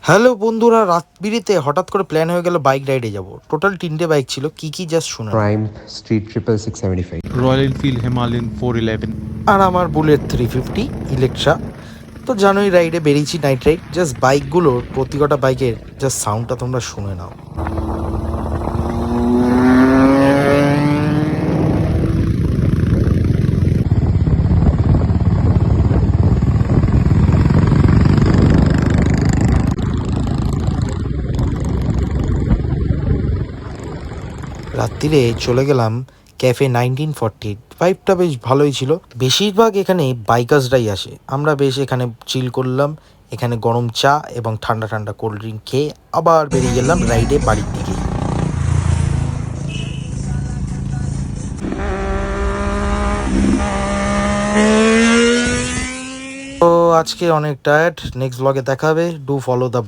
Hello বন্ধুরা, রাত বিরেতে হঠাৎ করে প্ল্যান হয়ে গেল বাইক রাইডে যাব। টোটাল 3টে বাইক ছিল, কি কি জাস্ট শুনে নাও। Prime Street Triple 675. Royal Enfield Himalayan 411, আর আমার বুলেট 350 ইলেকট্রা। তো জানোই রাইডে বেরিয়েছি, নাইট রাইড। জাস্ট বাইকগুলোর প্রতি কটা বাইকের জাস্ট সাউন্ডটা তোমরা শুনে নাও। রাত্রিরে চলে গেলাম ক্যাফে 1948। ভাইবটা বেশ ভালোই ছিল। বেশিরভাগ এখানে বাইকার্সরাই আসে। আমরা বেশ এখানে চিল করলাম। এখানে গরম চা এবং ঠান্ডা ঠান্ডা কোল্ড ড্রিঙ্ক খেয়ে আবার বেরিয়ে গেলাম রাইডে বাড়ির দিকে। তো আজকে অনেক টায়ার্ড। নেক্সট ব্লগে দেখা হবে। Do follow the